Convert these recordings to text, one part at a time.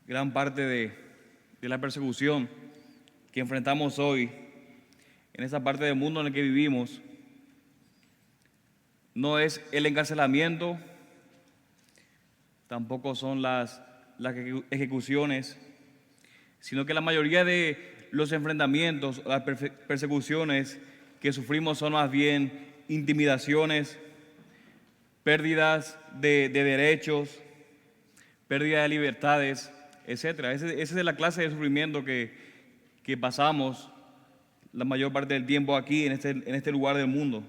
gran parte de la persecución que enfrentamos hoy en esa parte del mundo en el que vivimos no es el encarcelamiento, tampoco son las ejecuciones, sino que la mayoría de los enfrentamientos, las persecuciones que sufrimos son más bien intimidaciones, pérdidas de derechos, pérdida de libertades, etc. Esa es la clase de sufrimiento que pasamos la mayor parte del tiempo aquí, en este lugar del mundo.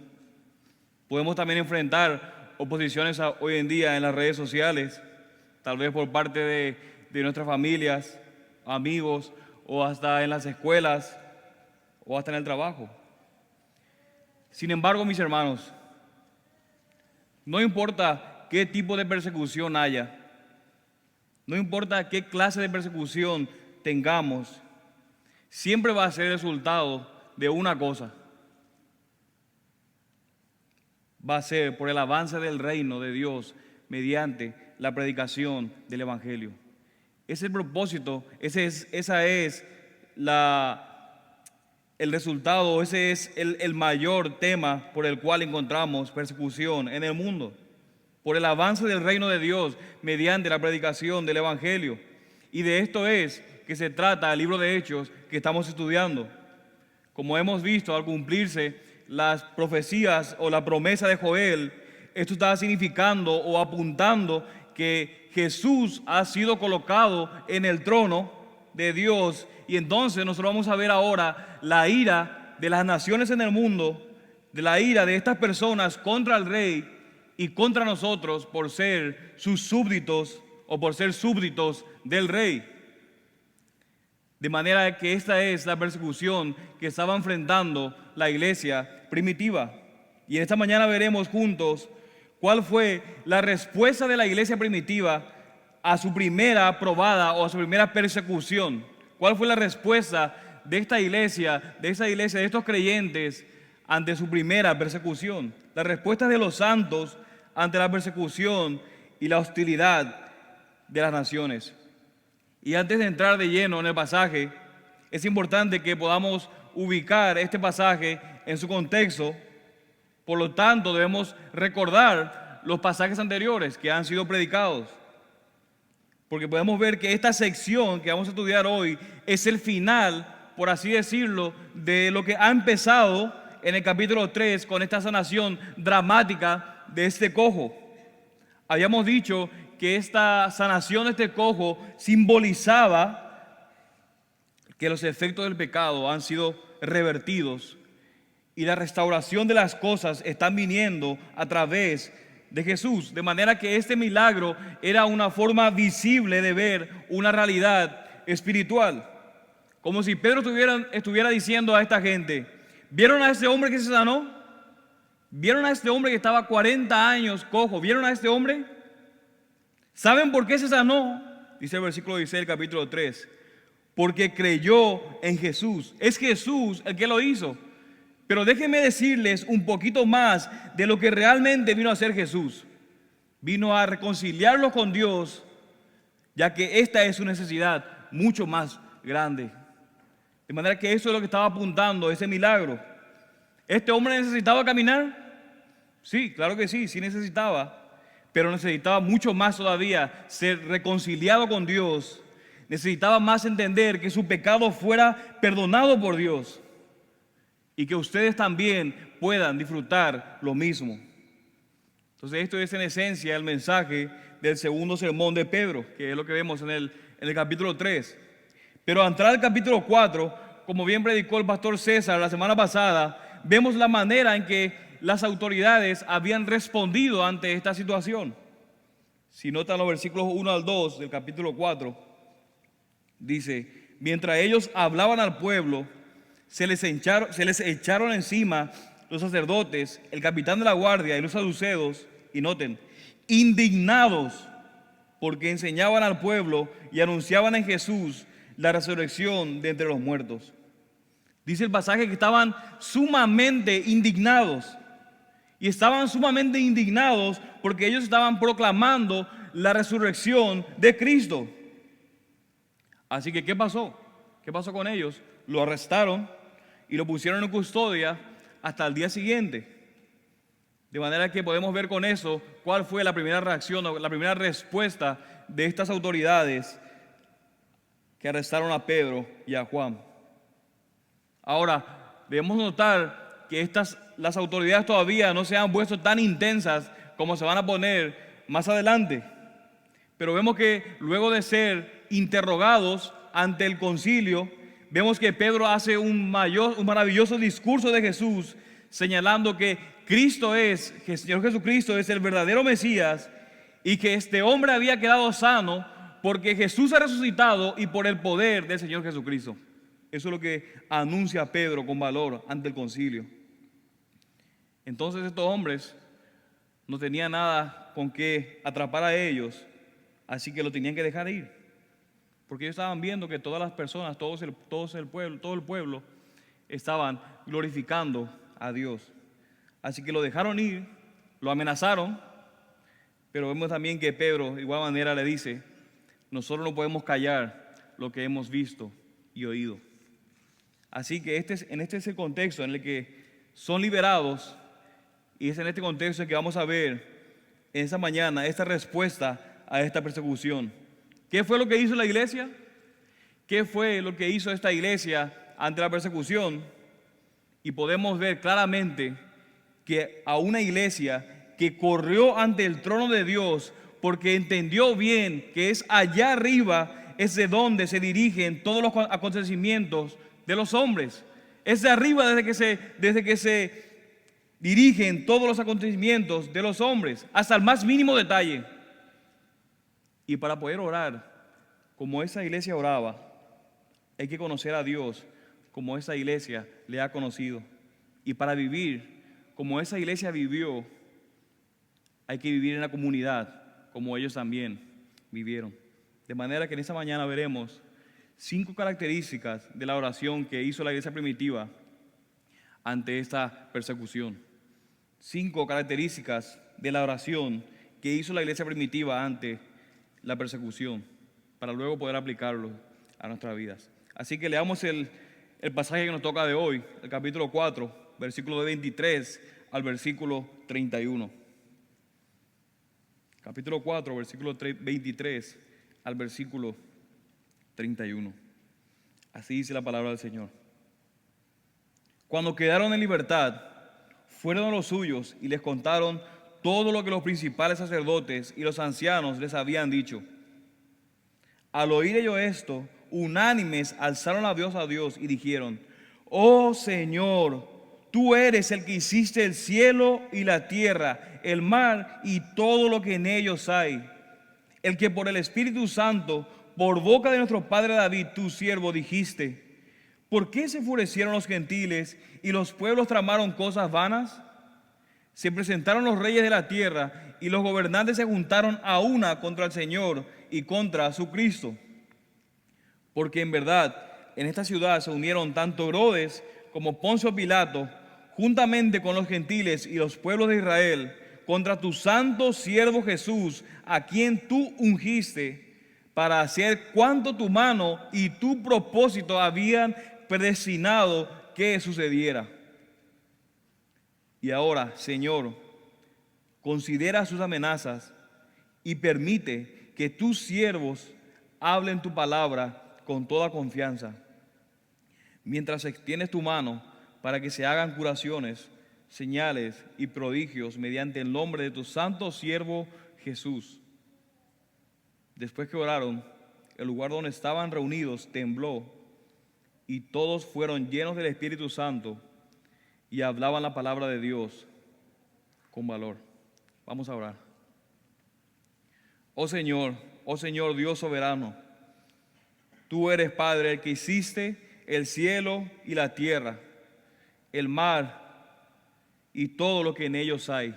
Podemos también enfrentar oposiciones hoy en día en las redes sociales, tal vez por parte de nuestras familias, amigos, o hasta en las escuelas, o hasta en el trabajo. Sin embargo, mis hermanos, no importa qué tipo de persecución haya, no importa qué clase de persecución tengamos, siempre va a ser resultado de una cosa. Va a ser por el avance del reino de Dios mediante la predicación del Evangelio. Ese es el propósito, esa es el resultado, ese es el mayor tema por el cual encontramos persecución en el mundo. Por el avance del reino de Dios mediante la predicación del Evangelio. Y de esto es que se trata el libro de Hechos que estamos estudiando. Como hemos visto, al cumplirse las profecías o la promesa de Joel, esto está significando o apuntando que Jesús ha sido colocado en el trono de Dios, y entonces nosotros vamos a ver ahora la ira de las naciones en el mundo, de la ira de estas personas contra el rey y contra nosotros por ser sus súbditos o por ser súbditos del rey. De manera que esta es la persecución que estaba enfrentando la iglesia primitiva. Y en esta mañana veremos juntos cuál fue la respuesta de la iglesia primitiva a su primera probada o a su primera persecución. ¿Cuál fue la respuesta de esta iglesia, de estos creyentes ante su primera persecución? La respuesta de los santos ante la persecución y la hostilidad de las naciones. Y antes de entrar de lleno en el pasaje, es importante que podamos ubicar este pasaje en su contexto. Por lo tanto, debemos recordar los pasajes anteriores que han sido predicados, porque podemos ver que esta sección que vamos a estudiar hoy es el final, por así decirlo, de lo que ha empezado en el capítulo 3 con esta sanación dramática de este cojo. Habíamos dicho que esta sanación de este cojo simbolizaba que los efectos del pecado han sido revertidos y la restauración de las cosas están viniendo a través de Jesús. De manera que este milagro era una forma visible de ver una realidad espiritual. Como si Pedro estuviera diciendo a esta gente: ¿vieron a este hombre que se sanó? ¿Vieron a este hombre que estaba 40 años cojo? ¿Vieron a este hombre? ¿Saben por qué se sanó? Dice el versículo 16 del capítulo 3. Porque creyó en Jesús. Es Jesús el que lo hizo. Pero déjenme decirles un poquito más de lo que realmente vino a hacer Jesús. Vino a reconciliarlos con Dios, ya que esta es su necesidad mucho más grande. De manera que eso es lo que estaba apuntando ese milagro. ¿Este hombre necesitaba caminar? Sí, claro que sí necesitaba. Pero necesitaba mucho más todavía ser reconciliado con Dios. Necesitaba más entender que su pecado fuera perdonado por Dios y que ustedes también puedan disfrutar lo mismo. Entonces esto es en esencia el mensaje del segundo sermón de Pedro, que es lo que vemos en el capítulo 3. Pero al entrar al capítulo 4, como bien predicó el pastor César la semana pasada, vemos la manera en que las autoridades habían respondido ante esta situación. Si notan los versículos 1 al 2 del capítulo 4, dice: mientras ellos hablaban al pueblo, se les echaron encima los sacerdotes, el capitán de la guardia y los saduceos, y noten, indignados porque enseñaban al pueblo y anunciaban en Jesús la resurrección de entre los muertos. Dice el pasaje que estaban sumamente indignados. Y estaban sumamente indignados porque ellos estaban proclamando la resurrección de Cristo. Así que, ¿qué pasó? ¿Qué pasó con ellos? Lo arrestaron y lo pusieron en custodia hasta el día siguiente. De manera que podemos ver con eso cuál fue la primera reacción o la primera respuesta de estas autoridades que arrestaron a Pedro y a Juan. Ahora, debemos notar que las autoridades todavía no se han puesto tan intensas como se van a poner más adelante. Pero vemos que luego de ser interrogados ante el concilio, vemos que Pedro hace un maravilloso discurso de Jesús, señalando que que el Señor Jesucristo es el verdadero Mesías y que este hombre había quedado sano porque Jesús ha resucitado y por el poder del Señor Jesucristo. Eso es lo que anuncia Pedro con valor ante el concilio. Entonces estos hombres no tenían nada con qué atrapar a ellos, así que lo tenían que dejar ir. Porque ellos estaban viendo que todas las personas, todo el pueblo estaban glorificando a Dios. Así que lo dejaron ir, lo amenazaron, pero vemos también que Pedro de igual manera le dice: nosotros no podemos callar lo que hemos visto y oído. Así que este es el contexto en el que son liberados, y es en este contexto en que vamos a ver en esta mañana esta respuesta a esta persecución. ¿Qué fue lo que hizo la iglesia? ¿Qué fue lo que hizo esta iglesia ante la persecución? Y podemos ver claramente que a una iglesia que corrió ante el trono de Dios porque entendió bien que es allá arriba, es de donde se dirigen todos los acontecimientos de los hombres. Es de arriba desde que se dirigen todos los acontecimientos de los hombres, hasta el más mínimo detalle. Y para poder orar como esa iglesia oraba, hay que conocer a Dios como esa iglesia le ha conocido. Y para vivir como esa iglesia vivió, hay que vivir en la comunidad como ellos también vivieron. De manera que en esta mañana veremos 5 características de la oración que hizo la iglesia primitiva ante esta persecución. 5 características de la oración que hizo la iglesia primitiva ante la persecución, para luego poder aplicarlo a nuestras vidas. Así que leamos el pasaje que nos toca de hoy, el capítulo 4, versículo 23 al versículo 31. Capítulo 4, versículo 23 al versículo 31. Así dice la palabra del Señor. Cuando quedaron en libertad, fueron a los suyos y les contaron todo lo que los principales sacerdotes y los ancianos les habían dicho. Al oír ellos esto, unánimes alzaron la voz a Dios y dijeron: oh Señor, tú eres el que hiciste el cielo y la tierra, el mar y todo lo que en ellos hay. El que por el Espíritu Santo, por boca de nuestro padre David, tu siervo, dijiste: ¿por qué se enfurecieron los gentiles y los pueblos tramaron cosas vanas? Se presentaron los reyes de la tierra y los gobernantes se juntaron a una contra el Señor y contra su Cristo. Porque en verdad en esta ciudad se unieron tanto Herodes como Poncio Pilato, juntamente con los gentiles y los pueblos de Israel, contra tu santo siervo Jesús, a quien tú ungiste, para hacer cuanto tu mano y tu propósito habían predestinado que sucediera. Y ahora, Señor, considera sus amenazas y permite que tus siervos hablen tu palabra con toda confianza, mientras extiendes tu mano para que se hagan curaciones, señales y prodigios mediante el nombre de tu santo siervo Jesús. Después que oraron, el lugar donde estaban reunidos tembló y todos fueron llenos del Espíritu Santo y hablaban la palabra de Dios con valor. Vamos a orar. Oh Señor Dios soberano, tú eres Padre, el que hiciste el cielo y la tierra, el mar y todo lo que en ellos hay.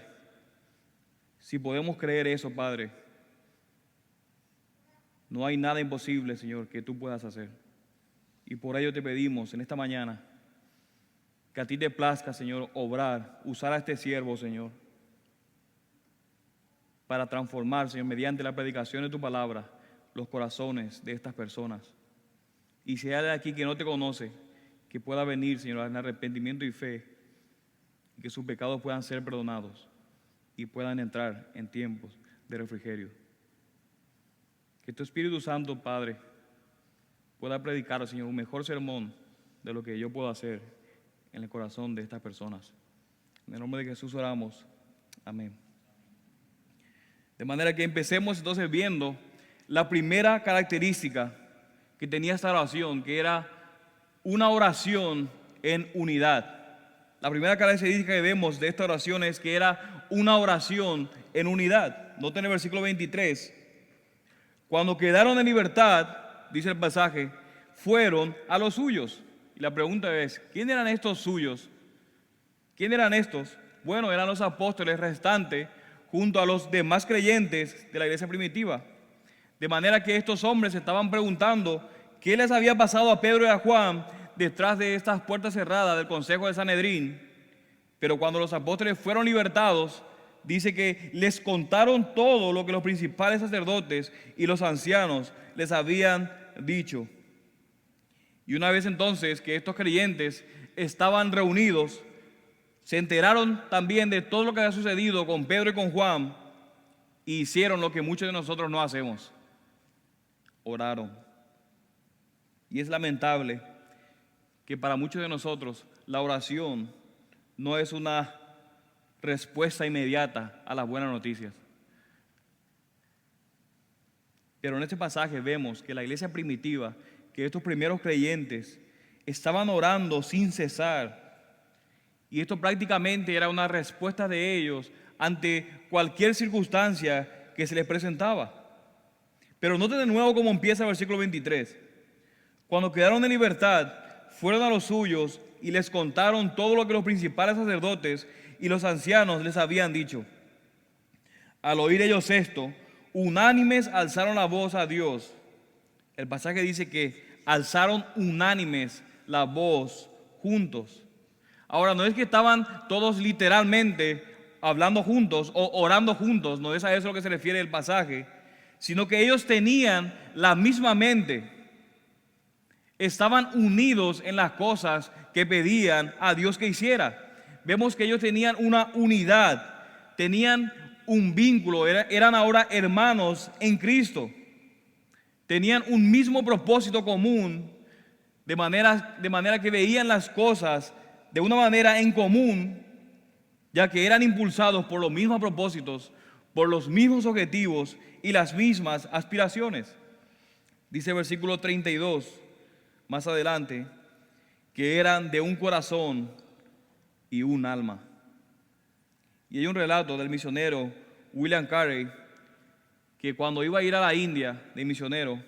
Si podemos creer eso, Padre, no hay nada imposible, Señor, que tú puedas hacer. Y por ello te pedimos en esta mañana que a ti te plazca, Señor, obrar, usar a este siervo, Señor, para transformar, Señor, mediante la predicación de tu palabra, los corazones de estas personas. Y si hay alguien aquí que no te conoce, que pueda venir, Señor, en arrepentimiento y fe, y que sus pecados puedan ser perdonados y puedan entrar en tiempos de refrigerio. Que tu Espíritu Santo, Padre, pueda predicar, Señor, un mejor sermón de lo que yo puedo hacer en el corazón de estas personas. En el nombre de Jesús oramos. Amén. De manera que empecemos entonces viendo la primera característica que tenía esta oración, que era una oración en unidad. La primera característica que vemos de esta oración es que era una oración en unidad. Noten el versículo 23. Cuando quedaron en libertad, dice el pasaje, fueron a los suyos. Y la pregunta es, ¿quién eran estos suyos? ¿Quién eran estos? Bueno, eran los apóstoles restantes junto a los demás creyentes de la iglesia primitiva. De manera que estos hombres estaban preguntando qué les había pasado a Pedro y a Juan detrás de estas puertas cerradas del consejo de Sanedrín. Pero cuando los apóstoles fueron libertados, dice que les contaron todo lo que los principales sacerdotes y los ancianos les habían dicho. Y una vez entonces que estos creyentes estaban reunidos, se enteraron también de todo lo que había sucedido con Pedro y con Juan y hicieron lo que muchos de nosotros no hacemos: oraron. Y es lamentable que para muchos de nosotros la oración no es una respuesta inmediata a las buenas noticias. Pero en este pasaje vemos que la iglesia primitiva, que estos primeros creyentes estaban orando sin cesar. Y esto prácticamente era una respuesta de ellos ante cualquier circunstancia que se les presentaba. Pero noten de nuevo cómo empieza el versículo 23. Cuando quedaron en libertad, fueron a los suyos y les contaron todo lo que los principales sacerdotes y los ancianos les habían dicho. Al oír ellos esto, unánimes alzaron la voz a Dios. El pasaje dice que alzaron unánimes la voz juntos. Ahora, no es que estaban todos literalmente hablando juntos o orando juntos, no es a eso a lo que se refiere el pasaje, sino que ellos tenían la misma mente. Estaban unidos en las cosas que pedían a Dios que hiciera. Vemos que ellos tenían una unidad, tenían un vínculo, eran ahora hermanos en Cristo. Tenían un mismo propósito común, de manera que veían las cosas de una manera en común, ya que eran impulsados por los mismos propósitos, por los mismos objetivos y las mismas aspiraciones. Dice el versículo 32, más adelante, que eran de un corazón y un alma. Y hay un relato del misionero William Carey, que cuando iba a ir a la India de misionero,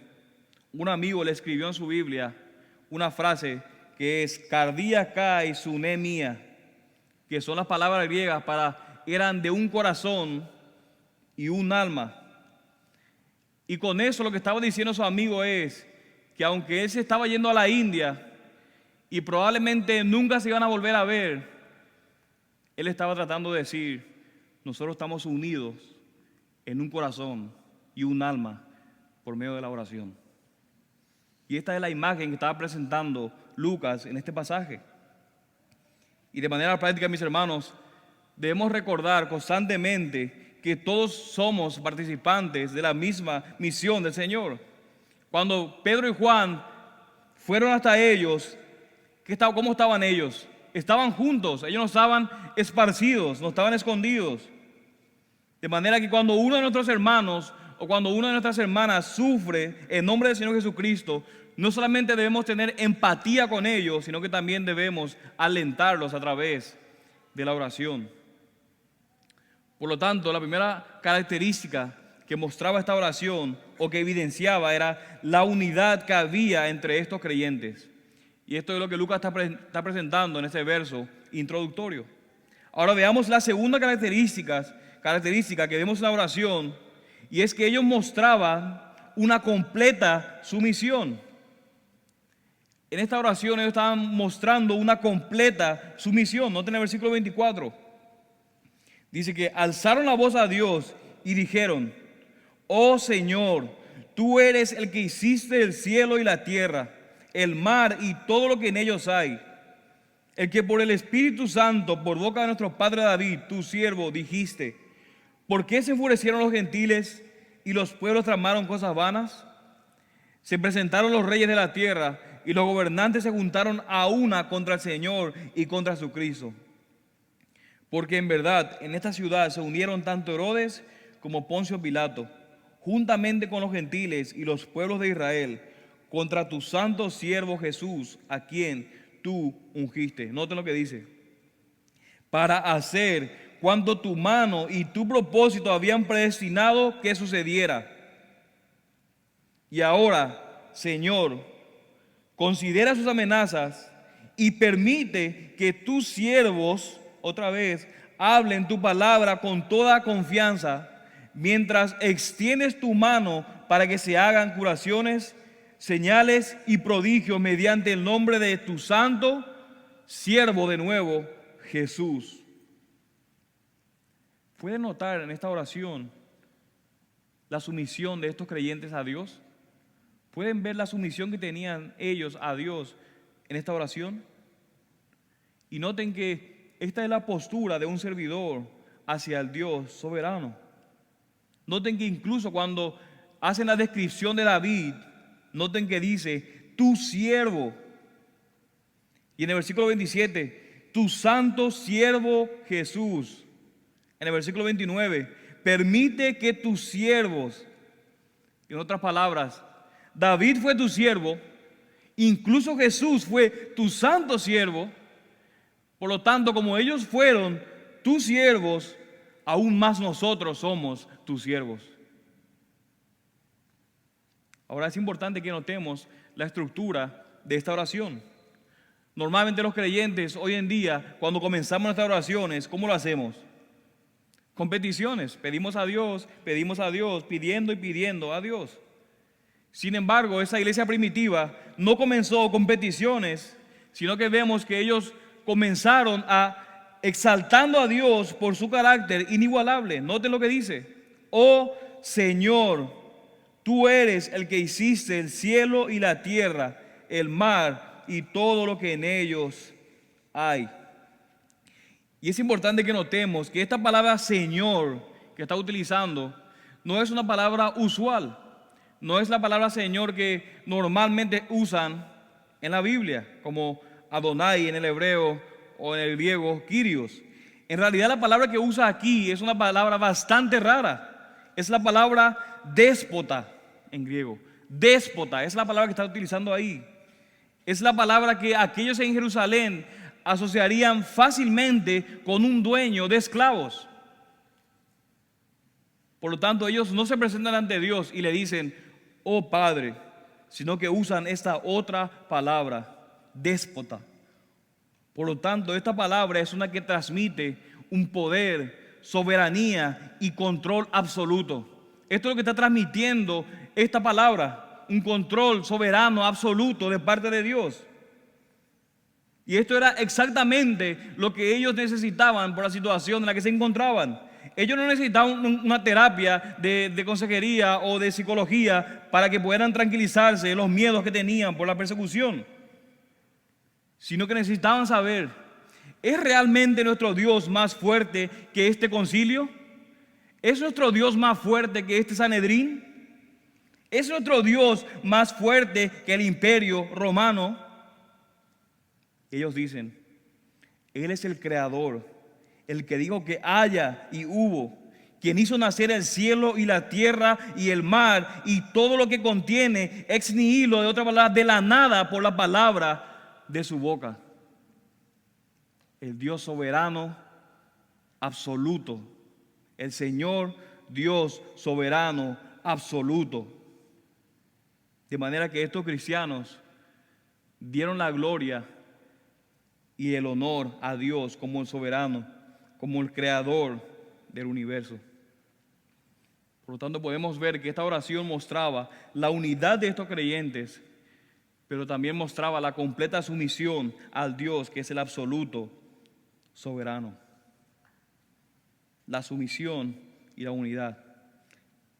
un amigo le escribió en su Biblia una frase que es cardia kai sune mía, que son las palabras griegas para eran de un corazón y un alma. Y con eso lo que estaba diciendo su amigo es que aunque él se estaba yendo a la India y probablemente nunca se iban a volver a ver, él estaba tratando de decir, nosotros estamos unidos en un corazón y un alma por medio de la oración. Y esta es la imagen que estaba presentando Lucas en este pasaje. Y de manera práctica, mis hermanos, debemos recordar constantemente que todos somos participantes de la misma misión del Señor. Cuando Pedro y Juan fueron hasta ellos, ¿cómo estaban ellos? Estaban juntos, ellos no estaban esparcidos, no estaban escondidos. De manera que cuando uno de nuestros hermanos o cuando una de nuestras hermanas sufre en nombre del Señor Jesucristo, no solamente debemos tener empatía con ellos, sino que también debemos alentarlos a través de la oración. Por lo tanto, la primera característica que mostraba esta oración o que evidenciaba era la unidad que había entre estos creyentes. Y esto es lo que Lucas está presentando en este verso introductorio. Ahora veamos la segunda característica que vemos en la oración, y es que ellos mostraban una completa sumisión. En esta oración ellos estaban mostrando una completa sumisión. Noten el versículo 24. Dice que alzaron la voz a Dios y dijeron: oh Señor, tú eres el que hiciste el cielo y la tierra, el mar y todo lo que en ellos hay. El que por el Espíritu Santo, por boca de nuestro padre David, tu siervo, dijiste: ¿por qué se enfurecieron los gentiles y los pueblos tramaron cosas vanas? Se presentaron los reyes de la tierra y los gobernantes se juntaron a una contra el Señor y contra su Cristo. Porque en verdad en esta ciudad se unieron tanto Herodes como Poncio Pilato, juntamente con los gentiles y los pueblos de Israel, contra tu santo siervo Jesús, a quien tú ungiste. Noten lo que dice: para hacer cuanto tu mano y tu propósito habían predestinado que sucediera. Y ahora, Señor, considera sus amenazas y permite que tus siervos, otra vez, hablen tu palabra con toda confianza, mientras extiendes tu mano para que se hagan curaciones, señales y prodigios mediante el nombre de tu santo siervo, de nuevo, Jesús. ¿Pueden notar en esta oración la sumisión de estos creyentes a Dios? ¿Pueden ver la sumisión que tenían ellos a Dios en esta oración? Y noten que esta es la postura de un servidor hacia el Dios soberano. Noten que incluso cuando hacen la descripción de David, noten que dice: tu siervo. Y en el versículo 27, tu santo siervo Jesús. En el versículo 29, permite que tus siervos, en otras palabras, David fue tu siervo, incluso Jesús fue tu santo siervo. Por lo tanto, como ellos fueron tus siervos, aún más nosotros somos tus siervos. Ahora es importante que notemos la estructura de esta oración. Normalmente los creyentes hoy en día, cuando comenzamos nuestras oraciones, ¿cómo lo hacemos? Con peticiones. Pedimos a Dios, pidiendo y pidiendo a Dios. Sin embargo, esa iglesia primitiva no comenzó con peticiones, sino que vemos que ellos comenzaron exaltando a Dios por su carácter inigualable. Noten lo que dice: oh Señor, tú eres el que hiciste el cielo y la tierra, el mar y todo lo que en ellos hay. Y es importante que notemos que esta palabra Señor que está utilizando no es una palabra usual. No es la palabra Señor que normalmente usan en la Biblia, como Adonai en el hebreo o en el griego Kyrios. En realidad la palabra que usa aquí es una palabra bastante rara. Es la palabra déspota en griego. Déspota es la palabra que está utilizando ahí. Es la palabra que aquellos en Jerusalén asociarían fácilmente con un dueño de esclavos. Por lo tanto, ellos no se presentan ante Dios y le dicen: oh Padre, sino que usan esta otra palabra, déspota. Por lo tanto, esta palabra es una que transmite un poder, soberanía y control absoluto. Esto es lo que está transmitiendo esta palabra, un control soberano absoluto de parte de Dios. Y esto era exactamente lo que ellos necesitaban por la situación en la que se encontraban. Ellos no necesitaban una terapia de consejería o de psicología para que puedan tranquilizarse de los miedos que tenían por la persecución, sino que necesitaban saber: ¿es realmente nuestro Dios más fuerte que este concilio? ¿Es nuestro Dios más fuerte que este Sanedrín? ¿Es nuestro Dios más fuerte que el imperio romano? Ellos dicen: Él es el creador, el que dijo que haya y hubo, quien hizo nacer el cielo y la tierra y el mar y todo lo que contiene, ex nihilo, de otra palabra, de la nada, por la palabra de su boca. El Dios soberano absoluto, el Señor Dios soberano absoluto. De manera que estos cristianos dieron la gloria y el honor a Dios como el soberano, como el creador del universo. Por lo tanto, podemos ver que esta oración mostraba la unidad de estos creyentes, pero también mostraba la completa sumisión al Dios que es el absoluto soberano. La sumisión y la unidad.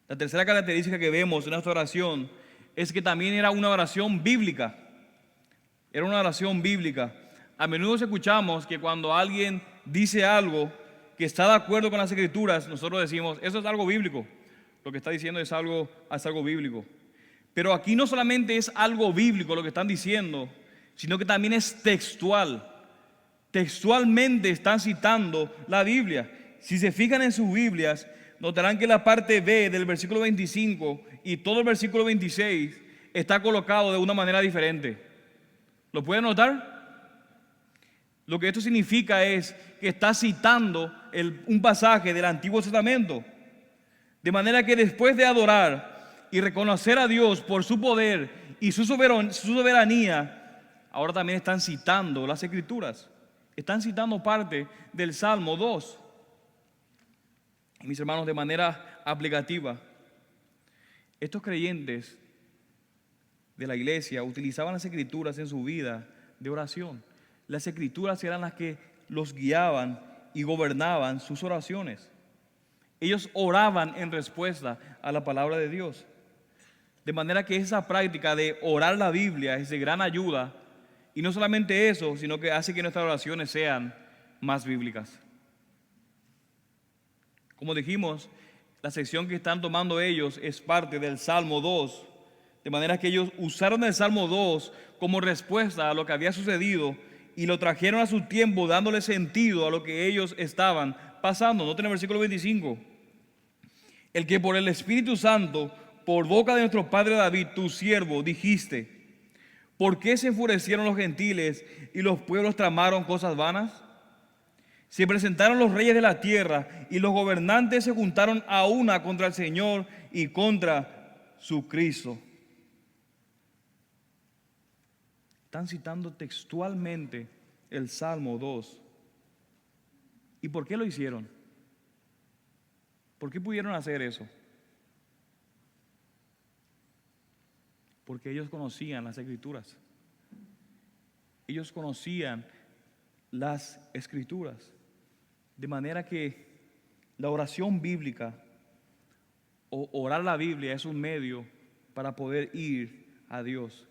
La tercera característica que vemos en esta oración es que también era una oración bíblica. Era una oración bíblica. A menudo escuchamos que cuando alguien dice algo que está de acuerdo con las Escrituras, nosotros decimos, eso es algo bíblico. Lo que está diciendo es algo bíblico. Pero aquí no solamente es algo bíblico lo que están diciendo, sino que también es textual. Textualmente están citando la Biblia. Si se fijan en sus Biblias, notarán que la parte B del versículo 25 y todo el versículo 26 está colocado de una manera diferente. ¿Lo pueden notar? Lo que esto significa es que está citando un pasaje del Antiguo Testamento. De manera que después de adorar y reconocer a Dios por su poder y su soberanía, ahora también están citando las Escrituras. Están citando parte del Salmo 2. Mis hermanos, de manera aplicativa, estos creyentes de la iglesia utilizaban las Escrituras en su vida de oración. Las Escrituras eran las que los guiaban y gobernaban sus oraciones. Ellos oraban en respuesta a la palabra de Dios. De manera que esa práctica de orar la Biblia es de gran ayuda. Y no solamente eso, sino que hace que nuestras oraciones sean más bíblicas. Como dijimos, la sección que están tomando ellos es parte del Salmo 2. De manera que ellos usaron el Salmo 2 como respuesta a lo que había sucedido y lo trajeron a su tiempo dándole sentido a lo que ellos estaban pasando. Noten el versículo 25. El que por el Espíritu Santo, por boca de nuestro padre David, tu siervo, dijiste: ¿por qué se enfurecieron los gentiles y los pueblos tramaron cosas vanas? Se presentaron los reyes de la tierra y los gobernantes se juntaron a una contra el Señor y contra su Cristo. Están citando textualmente el Salmo 2. ¿Y por qué lo hicieron? ¿Por qué pudieron hacer eso? Porque ellos conocían las Escrituras. Ellos conocían las Escrituras. De manera que la oración bíblica o orar la Biblia es un medio para poder ir a Dios.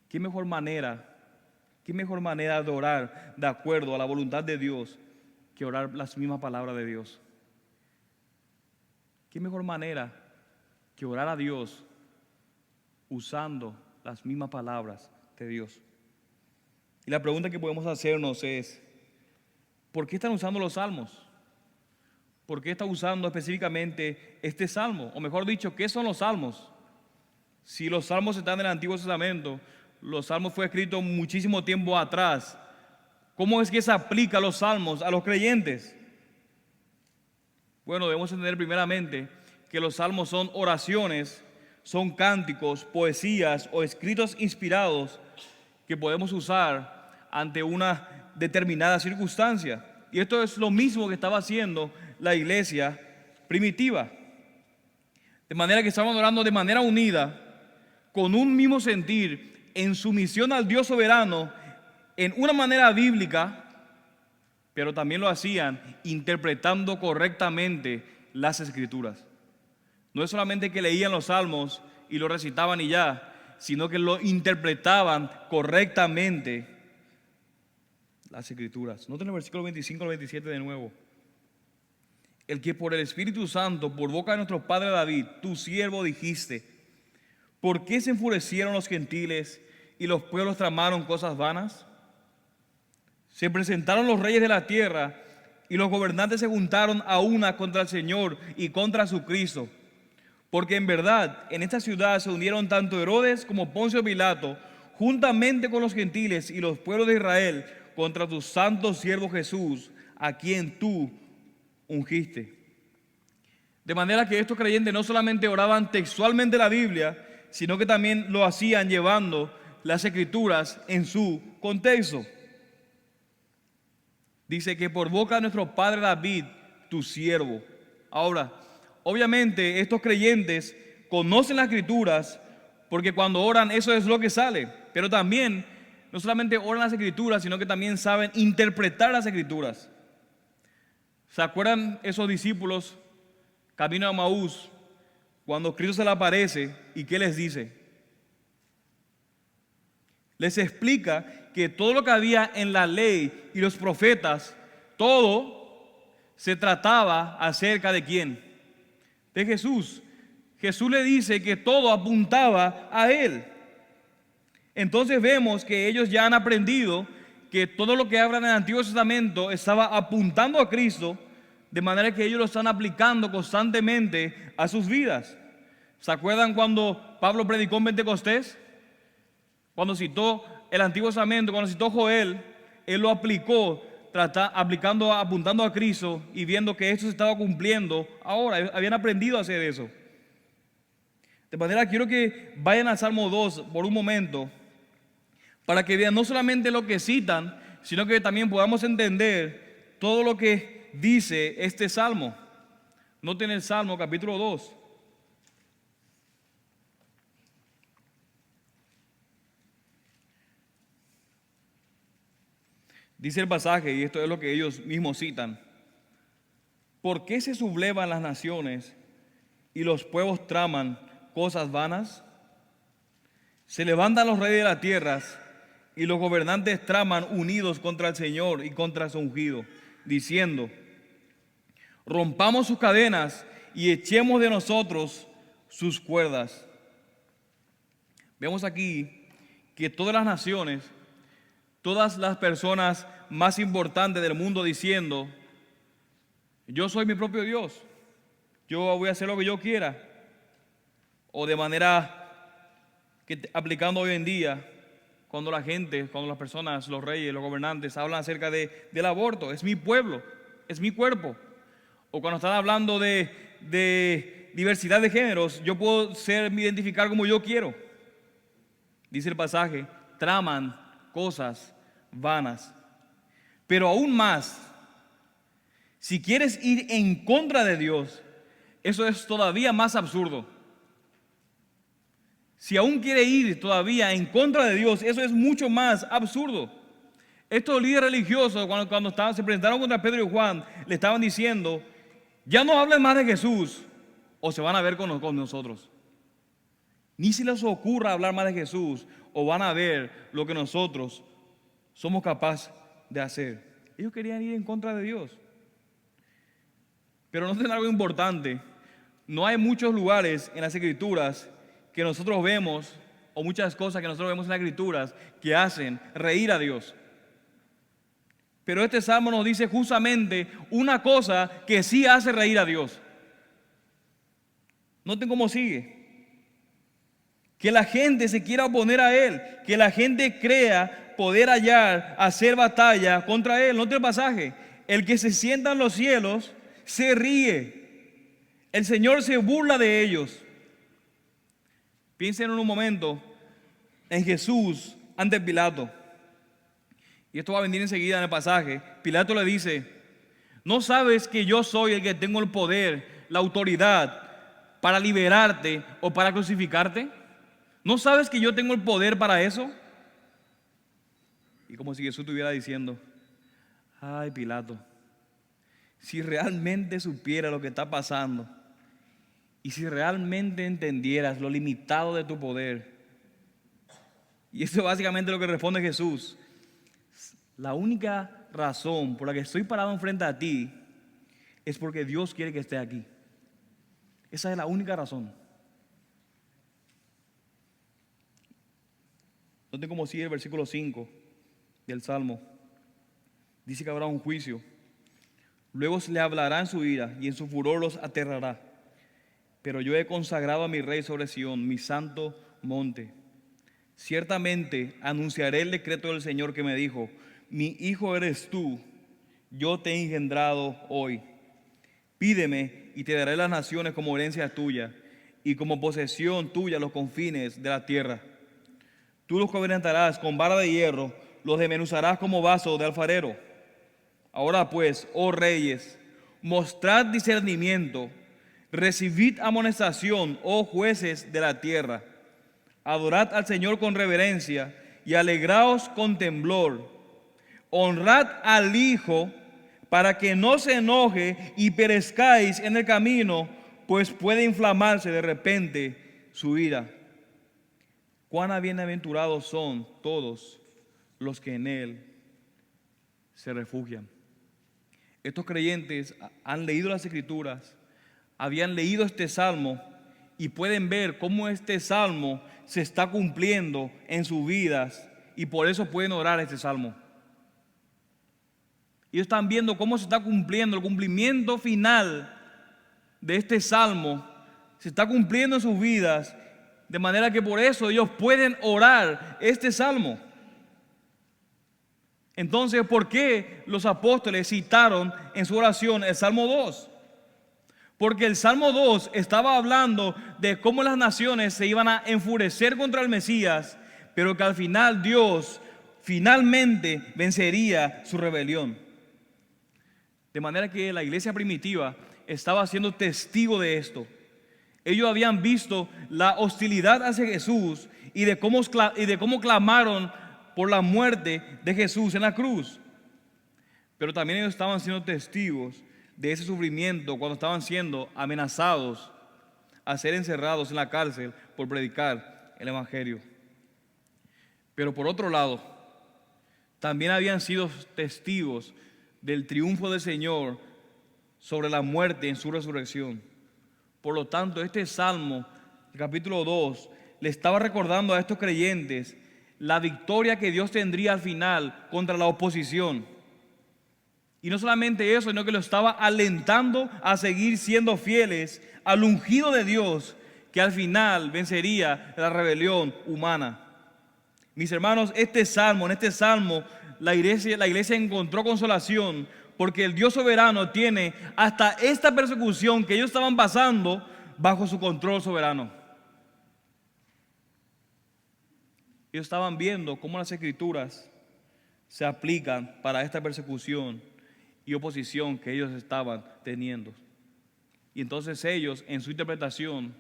¿Qué mejor manera de orar de acuerdo a la voluntad de Dios que orar las mismas palabras de Dios? ¿Qué mejor manera que orar a Dios usando las mismas palabras de Dios? Y la pregunta que podemos hacernos es: ¿por qué están usando los salmos? ¿Por qué está usando específicamente este salmo? O mejor dicho, ¿qué son los salmos? Si los salmos están en el Antiguo Testamento, los salmos fue escrito muchísimo tiempo atrás. ¿Cómo es que se aplica los salmos a los creyentes? Bueno, debemos entender primeramente que los salmos son oraciones, son cánticos, poesías o escritos inspirados que podemos usar ante una determinada circunstancia. Y esto es lo mismo que estaba haciendo la iglesia primitiva. De manera que estaban orando de manera unida, con un mismo sentir, en sumisión al Dios soberano, en una manera bíblica, pero también lo hacían interpretando correctamente las Escrituras. No es solamente que leían los salmos y lo recitaban y ya, sino que lo interpretaban correctamente las Escrituras. Noten el versículo 25 al 27 de nuevo. El que por el Espíritu Santo, por boca de nuestro padre David, tu siervo, dijiste: ¿por qué se enfurecieron los gentiles y los pueblos tramaron cosas vanas? Se presentaron los reyes de la tierra y los gobernantes se juntaron a una contra el Señor y contra su Cristo. Porque en verdad en esta ciudad se unieron tanto Herodes como Poncio Pilato, juntamente con los gentiles y los pueblos de Israel, contra tu santo siervo Jesús, a quien tú ungiste. De manera que estos creyentes no solamente oraban textualmente la Biblia, sino que también lo hacían llevando las Escrituras en su contexto. Dice que por boca de nuestro padre David, tu siervo. Ahora, obviamente estos creyentes conocen las Escrituras porque cuando oran eso es lo que sale. Pero también, no solamente oran las Escrituras, sino que también saben interpretar las Escrituras. ¿Se acuerdan esos discípulos camino a Maús cuando Cristo se les aparece y qué les dice? Les explica que todo lo que había en la ley y los profetas, todo se trataba acerca de ¿quién? De Jesús. Jesús le dice que todo apuntaba a Él. Entonces vemos que ellos ya han aprendido que todo lo que hablan en el Antiguo Testamento estaba apuntando a Cristo, de manera que ellos lo están aplicando constantemente a sus vidas. ¿Se acuerdan cuando Pablo predicó en Pentecostés? Cuando citó el Antiguo Testamento, cuando citó Joel, él lo aplicó, apuntando a Cristo y viendo que esto se estaba cumpliendo. Ahora habían aprendido a hacer eso. De manera, quiero que vayan al Salmo 2 por un momento, para que vean no solamente lo que citan, sino que también podamos entender todo lo que dice este Salmo. Noten el Salmo capítulo 2. Dice el pasaje, y esto es lo que ellos mismos citan: ¿por qué se sublevan las naciones y los pueblos traman cosas vanas? Se levantan los reyes de las tierras y los gobernantes traman unidos contra el Señor y contra su ungido, diciendo: rompamos sus cadenas y echemos de nosotros sus cuerdas. Vemos aquí que todas las naciones, todas las personas más importantes del mundo diciendo: yo soy mi propio Dios, yo voy a hacer lo que yo quiera. O de manera que aplicando hoy en día, cuando las personas, los reyes, los gobernantes hablan acerca del aborto: es mi pueblo, es mi cuerpo. O cuando están hablando de diversidad de géneros: yo puedo identificar como yo quiero. Dice el pasaje: traman cosas vanas. Pero aún más, si quieres ir en contra de Dios, eso es todavía más absurdo. Si aún quiere ir todavía en contra de Dios, eso es mucho más absurdo. Estos líderes religiosos, cuando se presentaron contra Pedro y Juan, le estaban diciendo: ya no hablen más de Jesús o se van a ver con nosotros. Ni se les ocurra hablar más de Jesús o van a ver lo que nosotros somos capaces de hacer. Ellos querían ir en contra de Dios. Pero noten algo importante: no hay muchos lugares en las Escrituras que nosotros vemos, o muchas cosas que nosotros vemos en las Escrituras, que hacen reír a Dios. Pero este salmo nos dice justamente una cosa que sí hace reír a Dios. Noten cómo sigue: que la gente se quiera oponer a Él, que la gente crea poder hacer batalla contra Él. Noten el pasaje: el que se sienta en los cielos se ríe, el Señor se burla de ellos. Piensen en un momento en Jesús ante Pilato. Y esto va a venir enseguida en el pasaje. Pilato le dice: ¿no sabes que yo soy el que tengo el poder, la autoridad para liberarte o para crucificarte? ¿No sabes que yo tengo el poder para eso? Y como si Jesús estuviera diciendo: ay, Pilato, si realmente supiera lo que está pasando y si realmente entendieras lo limitado de tu poder. Y eso es básicamente lo que responde Jesús: la única razón por la que estoy parado enfrente a ti es porque Dios quiere que esté aquí. Esa es la única razón. Noten cómo sigue el versículo 5 del Salmo. Dice que habrá un juicio. Luego se le hablará en su ira y en su furor los aterrará. Pero yo he consagrado a mi rey sobre Sión, mi santo monte. Ciertamente anunciaré el decreto del Señor que me dijo: mi hijo eres tú, yo te he engendrado hoy. Pídeme y te daré las naciones como herencia tuya y como posesión tuya los confines de la tierra. Tú los quebrantarás con vara de hierro, los desmenuzarás como vaso de alfarero. Ahora pues, oh reyes, mostrad discernimiento, recibid amonestación, oh jueces de la tierra. Adorad al Señor con reverencia y alegraos con temblor. Honrad al Hijo para que no se enoje y perezcáis en el camino, pues puede inflamarse de repente su ira. cuán bienaventurados son todos los que en Él se refugian. Estos creyentes han leído las Escrituras, habían leído este salmo y pueden ver cómo este salmo se está cumpliendo en sus vidas y por eso pueden orar este salmo. Ellos están viendo cómo se está cumpliendo, el cumplimiento final de este salmo se está cumpliendo en sus vidas, de manera que por eso ellos pueden orar este salmo. Entonces, ¿por qué los apóstoles citaron en su oración el Salmo 2? Porque el Salmo 2 estaba hablando de cómo las naciones se iban a enfurecer contra el Mesías, pero que al final Dios finalmente vencería su rebelión. De manera que la iglesia primitiva estaba siendo testigo de esto. Ellos habían visto la hostilidad hacia Jesús y de cómo clamaron por la muerte de Jesús en la cruz. Pero también ellos estaban siendo testigos de ese sufrimiento cuando estaban siendo amenazados a ser encerrados en la cárcel por predicar el Evangelio. Pero por otro lado, también habían sido testigos del triunfo del Señor sobre la muerte en su resurrección. Por lo tanto, este Salmo, el capítulo 2, le estaba recordando a estos creyentes la victoria que Dios tendría al final contra la oposición. Y no solamente eso, sino que lo estaba alentando a seguir siendo fieles al ungido de Dios, que al final vencería la rebelión humana. Mis hermanos, en este salmo, la iglesia encontró consolación, porque el Dios soberano tiene hasta esta persecución que ellos estaban pasando bajo su control soberano. Ellos estaban viendo cómo las Escrituras se aplican para esta persecución y oposición que ellos estaban teniendo. Y entonces ellos, en su interpretación,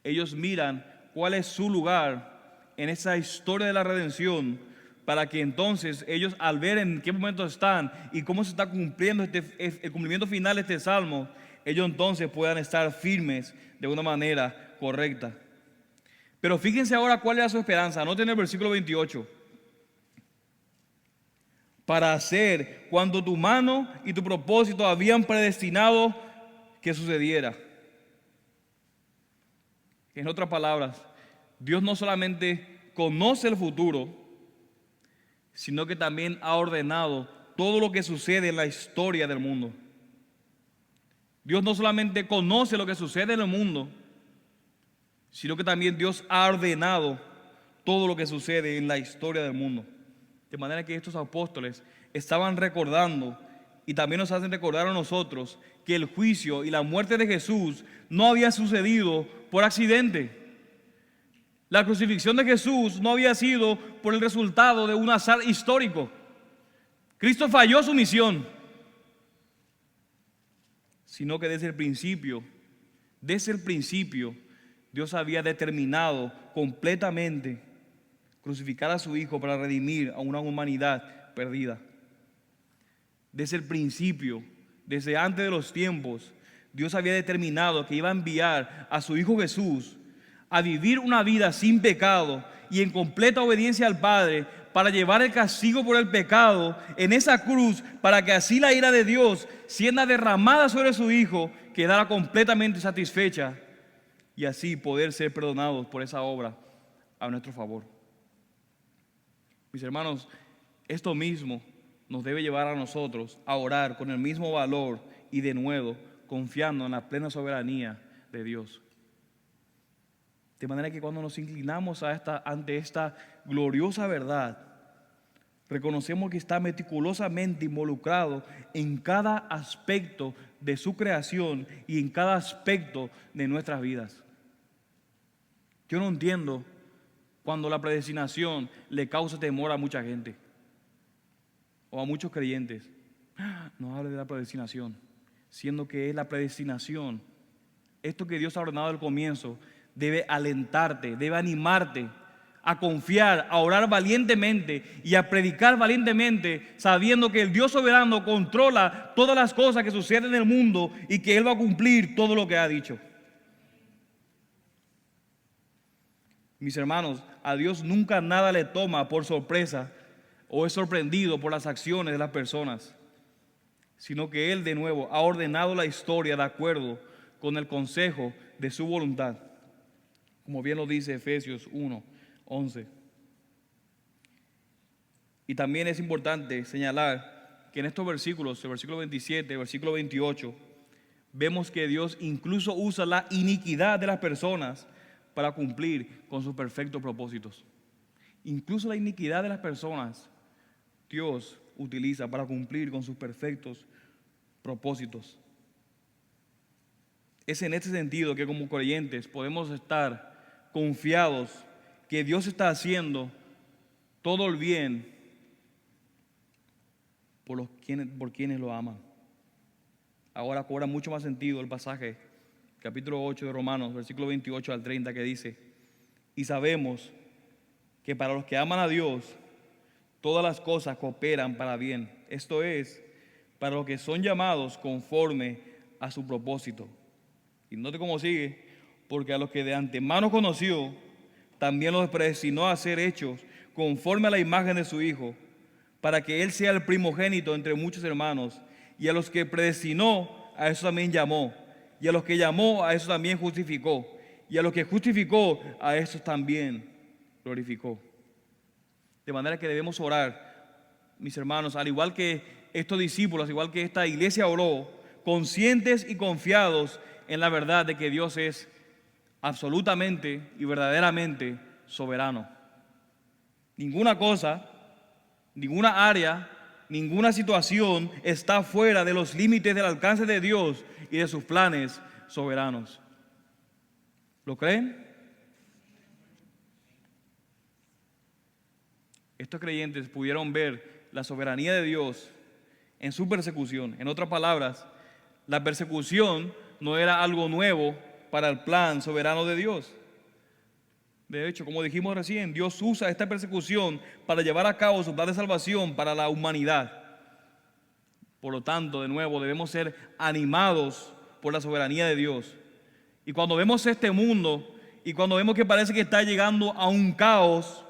ellos miran cuál es su lugar en esa historia de la redención, para que entonces ellos, al ver en qué momento están y cómo se está cumpliendo el cumplimiento final de este salmo, ellos entonces puedan estar firmes de una manera correcta. Pero fíjense ahora cuál era su esperanza. Anoten el versículo 28. Para hacer cuanto tu mano y tu propósito habían predestinado que sucediera. En otras palabras, Dios no solamente conoce el futuro, sino que también ha ordenado todo lo que sucede en la historia del mundo. Dios no solamente conoce lo que sucede en el mundo, sino que también Dios ha ordenado todo lo que sucede en la historia del mundo. De manera que estos apóstoles estaban recordando, y también nos hacen recordar a nosotros, que el juicio y la muerte de Jesús no había sucedido por accidente. La crucifixión de Jesús no había sido por el resultado de un azar histórico. Cristo falló su misión, sino que desde el principio, Dios había determinado completamente crucificar a su Hijo para redimir a una humanidad perdida. Desde el principio, desde antes de los tiempos, Dios había determinado que iba a enviar a su Hijo Jesús a vivir una vida sin pecado y en completa obediencia al Padre, para llevar el castigo por el pecado en esa cruz, para que así la ira de Dios, siendo derramada sobre su Hijo, quedara completamente satisfecha y así poder ser perdonados por esa obra a nuestro favor. Mis hermanos, esto mismo nos debe llevar a nosotros a orar con el mismo valor y de nuevo confiando en la plena soberanía de Dios. De manera que cuando nos inclinamos ante esta gloriosa verdad, reconocemos que está meticulosamente involucrado en cada aspecto de su creación y en cada aspecto de nuestras vidas. Yo no entiendo cuando la predestinación le causa temor a mucha gente o a muchos creyentes. No hable de la predestinación, siendo que es la predestinación. Esto que Dios ha ordenado al comienzo debe alentarte, debe animarte a confiar, a orar valientemente y a predicar valientemente, sabiendo que el Dios soberano controla todas las cosas que suceden en el mundo y que Él va a cumplir todo lo que ha dicho. Mis hermanos, a Dios nunca nada le toma por sorpresa o es sorprendido por las acciones de las personas, sino que Él de nuevo ha ordenado la historia de acuerdo con el consejo de su voluntad, como bien lo dice Efesios 1:11. Y también es importante señalar que en estos versículos, el versículo 27, el versículo 28, vemos que Dios incluso usa la iniquidad de las personas para cumplir con sus perfectos propósitos. Incluso la iniquidad de las personas Dios utiliza para cumplir con sus perfectos propósitos. Es en este sentido que como creyentes podemos estar confiados que Dios está haciendo todo el bien por quienes lo aman. Ahora cobra mucho más sentido el pasaje, capítulo 8 de Romanos, versículo 28 al 30, que dice: y sabemos que para los que aman a Dios, todas las cosas cooperan para bien. Esto es, para los que son llamados conforme a su propósito. Y note cómo sigue: porque a los que de antemano conoció, también los predestinó a ser hechos conforme a la imagen de su Hijo, para que Él sea el primogénito entre muchos hermanos. Y a los que predestinó, a eso también llamó. Y a los que llamó, a eso también justificó. Y a los que justificó, a esos también glorificó. De manera que debemos orar, mis hermanos, al igual que estos discípulos, al igual que esta iglesia oró, conscientes y confiados en la verdad de que Dios es absolutamente y verdaderamente soberano. Ninguna cosa, ninguna área, ninguna situación está fuera de los límites del alcance de Dios y de sus planes soberanos. ¿Lo creen? Estos creyentes pudieron ver la soberanía de Dios en su persecución. En otras palabras, la persecución no era algo nuevo para el plan soberano de Dios. De hecho, como dijimos recién, Dios usa esta persecución para llevar a cabo su plan de salvación para la humanidad. Por lo tanto, de nuevo, debemos ser animados por la soberanía de Dios. Y cuando vemos este mundo y cuando vemos que parece que está llegando a un caos,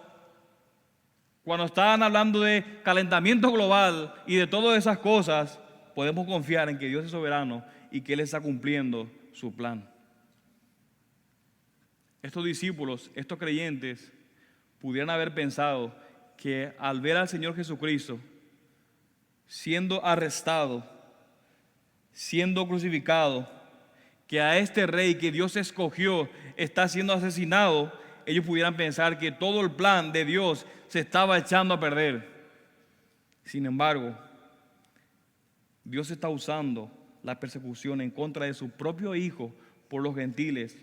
cuando están hablando de calentamiento global y de todas esas cosas, podemos confiar en que Dios es soberano y que Él está cumpliendo su plan. Estos discípulos, estos creyentes, pudieran haber pensado que al ver al Señor Jesucristo siendo arrestado, siendo crucificado, que a este rey que Dios escogió está siendo asesinado, ellos pudieran pensar que todo el plan de Dios se estaba echando a perder. Sin embargo, Dios está usando la persecución en contra de su propio Hijo por los gentiles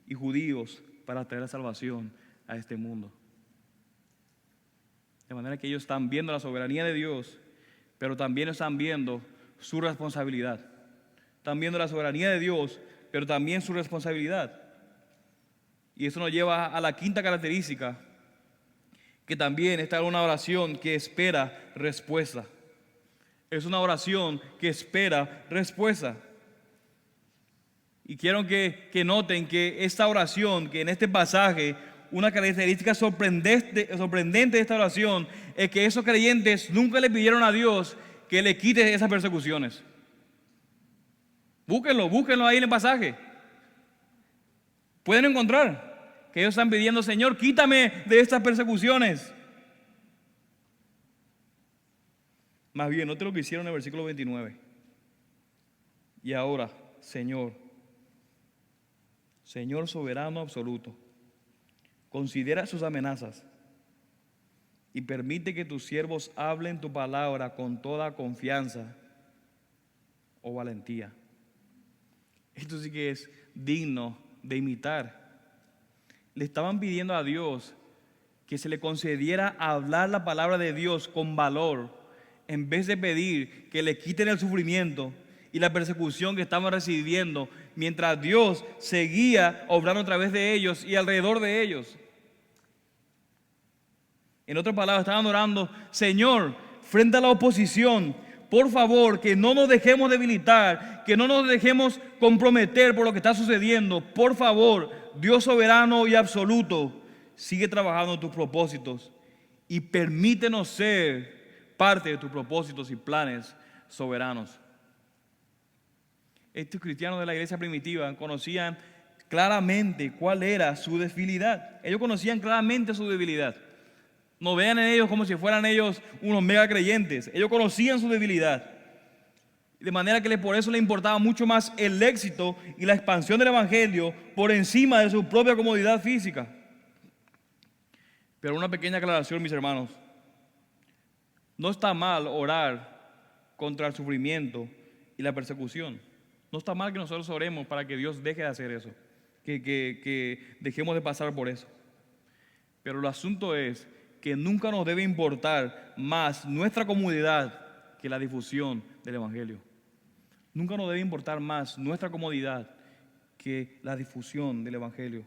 y judíos para traer salvación a este mundo. De manera que ellos están viendo la soberanía de Dios, pero también están viendo su responsabilidad. Están viendo la soberanía de Dios, pero también su responsabilidad. Y eso nos lleva a la quinta característica, que también está en una oración que espera respuesta. Es una oración que espera respuesta. Y quiero que noten que esta oración, que en este pasaje, una característica sorprendente de esta oración es que esos creyentes nunca le pidieron a Dios que le quite esas persecuciones. Búsquenlo ahí en el pasaje. Pueden encontrar que ellos están pidiendo: Señor, quítame de estas persecuciones. Más bien, note lo que hicieron en el versículo 29. Y ahora, Señor soberano absoluto, considera sus amenazas y permite que tus siervos hablen tu palabra con toda confianza o valentía. Esto sí que es digno de imitar. Le estaban pidiendo a Dios que se le concediera hablar la palabra de Dios con valor, en vez de pedir que le quiten el sufrimiento y la persecución que estaban recibiendo, mientras Dios seguía obrando a través de ellos y alrededor de ellos. En otras palabras, estaban orando: Señor, frente a la oposición, por favor, que no nos dejemos debilitar, que no nos dejemos comprometer por lo que está sucediendo. Por favor, Dios soberano y absoluto, sigue trabajando en tus propósitos y permítenos ser parte de tus propósitos y planes soberanos. Estos cristianos de la iglesia primitiva conocían claramente cuál era su debilidad. Ellos conocían claramente su debilidad. No vean en ellos como si fueran ellos unos mega creyentes. Ellos conocían su debilidad. De manera que por eso les importaba mucho más el éxito y la expansión del evangelio por encima de su propia comodidad física. Pero una pequeña aclaración, mis hermanos. No está mal orar contra el sufrimiento y la persecución. No está mal que nosotros oremos para que Dios deje de hacer eso, que dejemos de pasar por eso. Pero el asunto es que nunca nos debe importar más nuestra comodidad que la difusión del evangelio. Nunca nos debe importar más nuestra comodidad que la difusión del evangelio.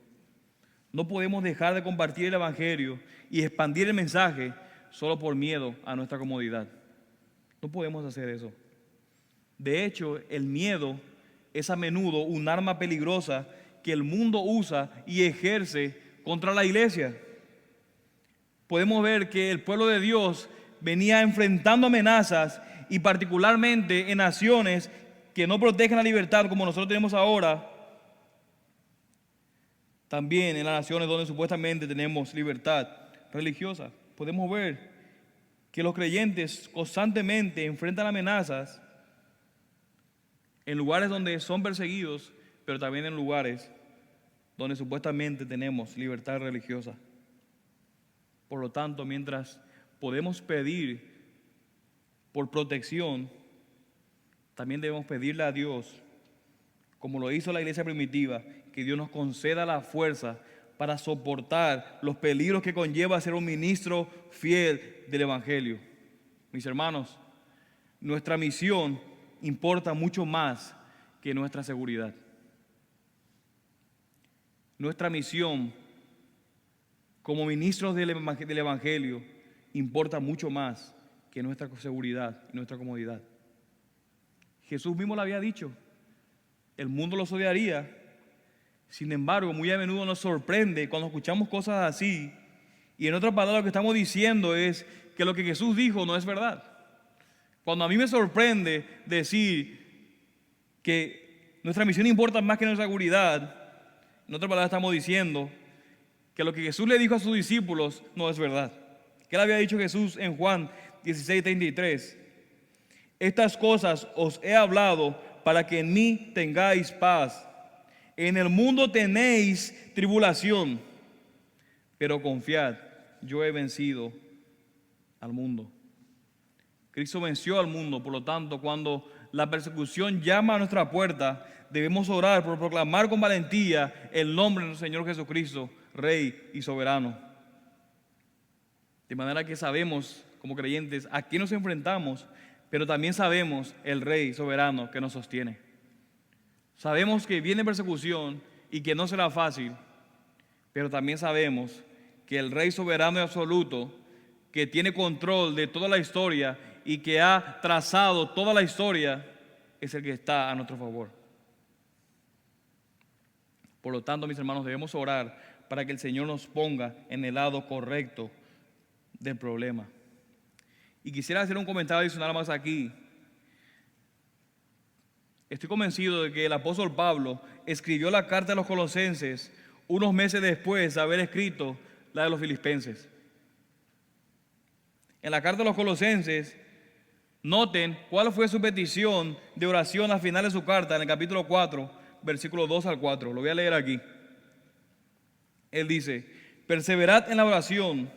No podemos dejar de compartir el evangelio y expandir el mensaje solo por miedo a nuestra comodidad. No podemos hacer eso. De hecho, el miedo es a menudo un arma peligrosa que el mundo usa y ejerce contra la iglesia. Podemos ver que el pueblo de Dios venía enfrentando amenazas y particularmente en naciones que no protegen la libertad como nosotros tenemos ahora, también en las naciones donde supuestamente tenemos libertad religiosa. Podemos ver que los creyentes constantemente enfrentan amenazas en lugares donde son perseguidos, pero también en lugares donde supuestamente tenemos libertad religiosa. Por lo tanto, mientras podemos pedir por protección, también debemos pedirle a Dios, como lo hizo la iglesia primitiva, que Dios nos conceda la fuerza para soportar los peligros que conlleva ser un ministro fiel del evangelio. Mis hermanos, nuestra misión importa mucho más que nuestra seguridad. Nuestra misión como ministros del evangelio importa mucho más que nuestra seguridad y nuestra comodidad. Jesús mismo lo había dicho, el mundo los odiaría. Sin embargo, muy a menudo nos sorprende cuando escuchamos cosas así, y en otras palabras lo que estamos diciendo es que lo que Jesús dijo no es verdad. Cuando a mí me sorprende decir que nuestra misión importa más que nuestra seguridad, en otras palabras estamos diciendo que lo que Jesús le dijo a sus discípulos no es verdad. ¿Qué le había dicho Jesús en Juan 16:33? Estas cosas os he hablado para que en mí tengáis paz. En el mundo tenéis tribulación, pero confiad, yo he vencido al mundo. Cristo venció al mundo, por lo tanto, cuando la persecución llama a nuestra puerta, debemos orar por proclamar con valentía el nombre de nuestro Señor Jesucristo, Rey y Soberano. De manera que sabemos, como creyentes, a quién nos enfrentamos, pero también sabemos el Rey soberano que nos sostiene. Sabemos que viene persecución y que no será fácil, pero también sabemos que el Rey soberano y absoluto, que tiene control de toda la historia y que ha trazado toda la historia, es el que está a nuestro favor. Por lo tanto, mis hermanos, debemos orar para que el Señor nos ponga en el lado correcto del problema. Y quisiera hacer un comentario adicional más aquí. Estoy convencido de que el apóstol Pablo escribió la carta de los Colosenses unos meses después de haber escrito la de los Filipenses. En la carta de los Colosenses, noten cuál fue su petición de oración al final de su carta, en el capítulo 4, versículos 2 al 4. Lo voy a leer aquí. Él dice: perseverad en la oración,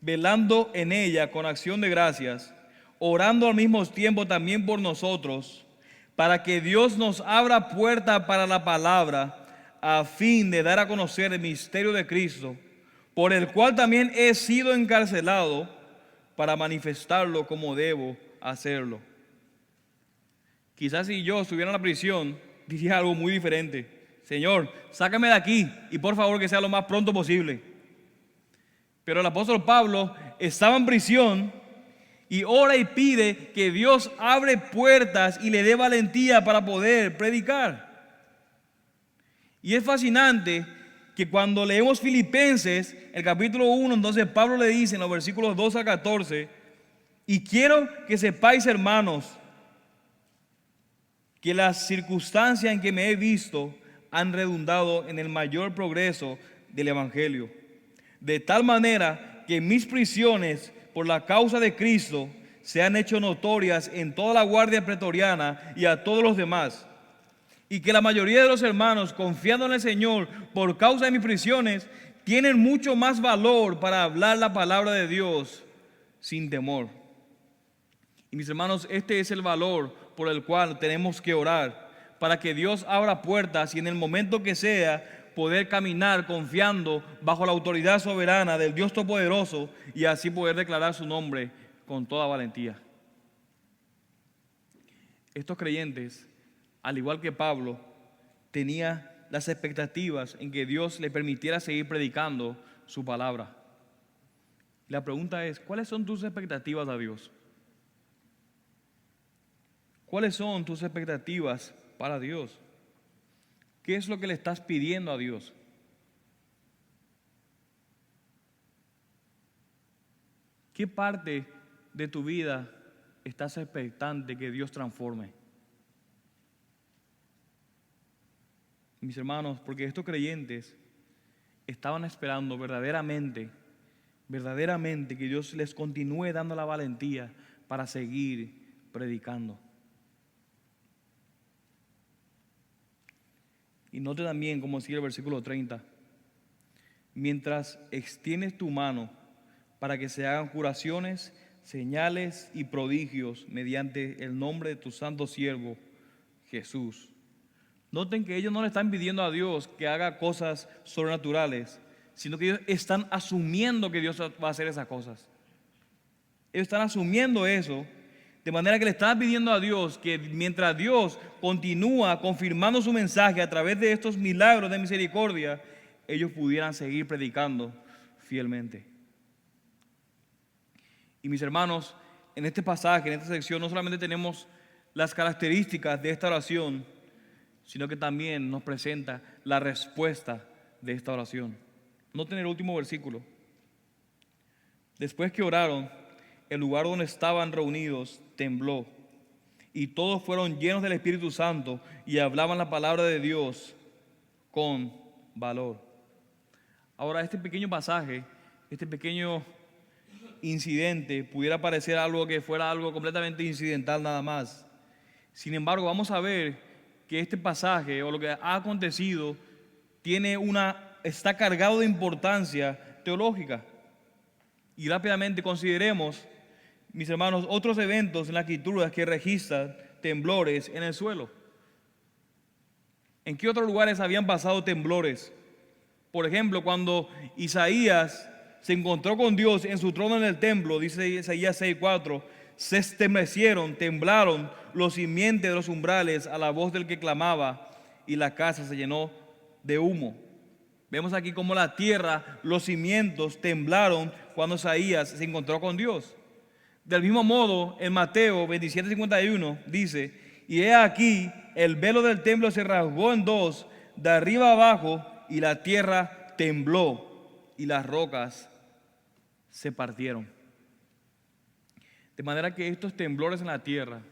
velando en ella con acción de gracias, orando al mismo tiempo también por nosotros, para que Dios nos abra puerta para la palabra, a fin de dar a conocer el misterio de Cristo, por el cual también he sido encarcelado, para manifestarlo como debo hacerlo. Quizás si yo estuviera en la prisión, diría algo muy diferente: Señor, sácame de aquí y por favor que sea lo más pronto posible. Pero el apóstol Pablo estaba en prisión y ora y pide que Dios abre puertas y le dé valentía para poder predicar. Y es fascinante que cuando leemos Filipenses, el capítulo 1, entonces Pablo le dice en los versículos 2 a 14, y quiero que sepáis, hermanos, que las circunstancias en que me he visto han redundado en el mayor progreso del Evangelio, de tal manera que mis prisiones por la causa de Cristo se han hecho notorias en toda la guardia pretoriana y a todos los demás, y que la mayoría de los hermanos, confiando en el Señor por causa de mis prisiones, tienen mucho más valor para hablar la palabra de Dios sin temor. Y mis hermanos, este es el valor por el cual tenemos que orar, para que Dios abra puertas y en el momento que sea poder caminar confiando bajo la autoridad soberana del Dios Todopoderoso y así poder declarar su nombre con toda valentía. Estos creyentes, al igual que Pablo, tenía las expectativas en que Dios le permitiera seguir predicando su palabra. La pregunta es, ¿cuáles son tus expectativas a Dios? ¿Cuáles son tus expectativas para Dios? ¿Qué es lo que le estás pidiendo a Dios? ¿Qué parte de tu vida estás expectante que Dios transforme? Mis hermanos, porque estos creyentes estaban esperando verdaderamente que Dios les continúe dando la valentía para seguir predicando. Y note también, como sigue el versículo 30, mientras extiendes tu mano para que se hagan curaciones, señales y prodigios mediante el nombre de tu santo siervo Jesús. Noten que ellos no le están pidiendo a Dios que haga cosas sobrenaturales, sino que ellos están asumiendo que Dios va a hacer esas cosas. Ellos están asumiendo eso, de manera que le están pidiendo a Dios que mientras Dios continúa confirmando su mensaje a través de estos milagros de misericordia, ellos pudieran seguir predicando fielmente. Y mis hermanos, en este pasaje, en esta sección, no solamente tenemos las características de esta oración, sino que también nos presenta la respuesta de esta oración. Noten el último versículo. Después que oraron, el lugar donde estaban reunidos tembló, y todos fueron llenos del Espíritu Santo y hablaban la palabra de Dios con valor. Ahora, este pequeño pasaje, este pequeño incidente, pudiera parecer algo que fuera algo completamente incidental nada más. Sin embargo, vamos a ver que este pasaje o lo que ha acontecido está cargado de importancia teológica. Y rápidamente consideremos, mis hermanos, otros eventos en la Escritura que registran temblores en el suelo. ¿En qué otros lugares habían pasado temblores? Por ejemplo, cuando Isaías se encontró con Dios en su trono en el templo, dice Isaías 6:4, se estremecieron, temblaron los simientes de los umbrales a la voz del que clamaba, y la casa se llenó de humo. Vemos aquí cómo la tierra, los cimientos temblaron cuando Isaías se encontró con Dios. Del mismo modo, en Mateo 27:51 dice, y he aquí, el velo del templo se rasgó en dos, de arriba abajo, y la tierra tembló, y las rocas se partieron. De manera que estos temblores en la tierra,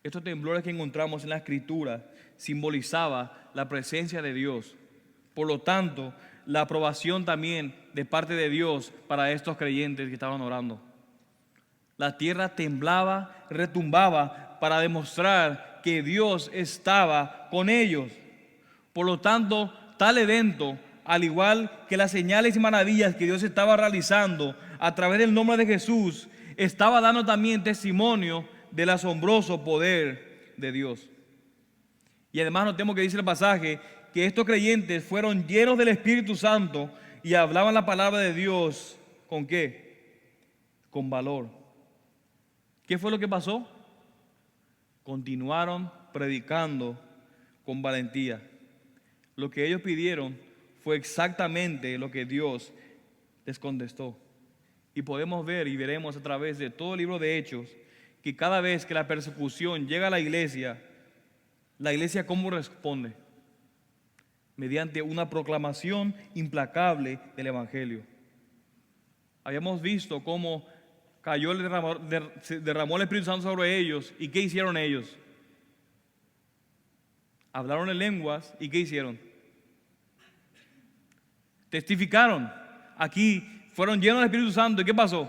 estos temblores que encontramos en la Escritura, simbolizaba la presencia de Dios. Por lo tanto, la aprobación también de parte de Dios para estos creyentes que estaban orando. La tierra temblaba, retumbaba para demostrar que Dios estaba con ellos. Por lo tanto, tal evento, al igual que las señales y maravillas que Dios estaba realizando a través del nombre de Jesús, estaba dando también testimonio del asombroso poder de Dios. Y además notemos que dice el pasaje que estos creyentes fueron llenos del Espíritu Santo y hablaban la palabra de Dios ¿con qué? Con valor. ¿Qué fue lo que pasó? Continuaron predicando con valentía. Lo que ellos pidieron fue exactamente lo que Dios les contestó. Y podemos ver y veremos a través de todo el libro de Hechos que cada vez que la persecución llega a la iglesia ¿cómo responde? mediante una proclamación implacable del Evangelio. Habíamos visto cómo se derramó el Espíritu Santo sobre ellos. ¿Y qué hicieron ellos? Hablaron en lenguas. ¿Y qué hicieron? Testificaron. Aquí fueron llenos del Espíritu Santo. ¿Y qué pasó?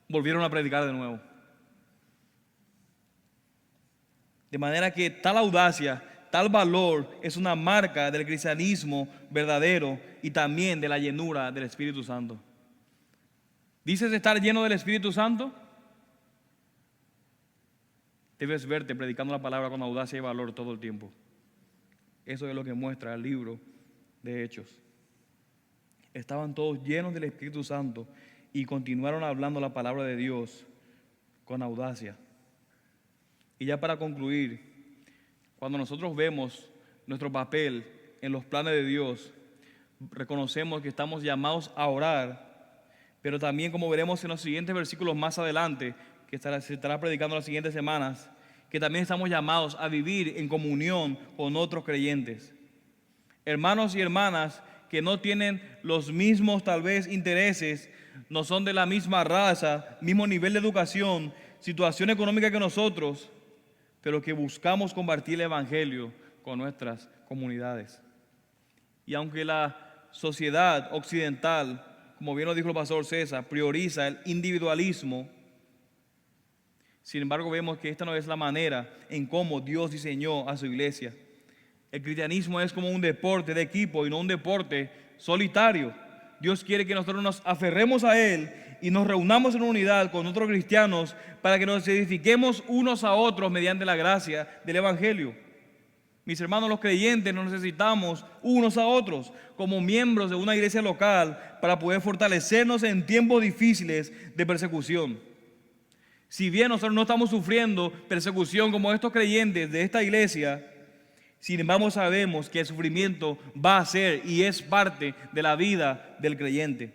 Volvieron a predicar de nuevo. De manera que tal audacia, tal valor es una marca del cristianismo verdadero y también de la llenura del Espíritu Santo. ¿Dices estar lleno del Espíritu Santo? Debes verte predicando la palabra con audacia y valor todo el tiempo. Eso es lo que muestra el libro de Hechos. Estaban todos llenos del Espíritu Santo y continuaron hablando la palabra de Dios con audacia. Y ya para concluir, cuando nosotros vemos nuestro papel en los planes de Dios, reconocemos que estamos llamados a orar, pero también, como veremos en los siguientes versículos más adelante, que se estará predicando las siguientes semanas, que también estamos llamados a vivir en comunión con otros creyentes. Hermanos y hermanas que no tienen los mismos tal vez intereses, no son de la misma raza, mismo nivel de educación, situación económica que nosotros, pero que buscamos compartir el Evangelio con nuestras comunidades. Y aunque la sociedad occidental, como bien lo dijo el pastor César, prioriza el individualismo, sin embargo vemos que esta no es la manera en cómo Dios diseñó a su iglesia. El cristianismo es como un deporte de equipo y no un deporte solitario. Dios quiere que nosotros nos aferremos a Él y nos reunamos en unidad con otros cristianos para que nos edifiquemos unos a otros mediante la gracia del Evangelio. Mis hermanos, los creyentes nos necesitamos unos a otros como miembros de una iglesia local para poder fortalecernos en tiempos difíciles de persecución. Si bien nosotros no estamos sufriendo persecución como estos creyentes de esta iglesia, sin embargo sabemos que el sufrimiento va a ser y es parte de la vida del creyente.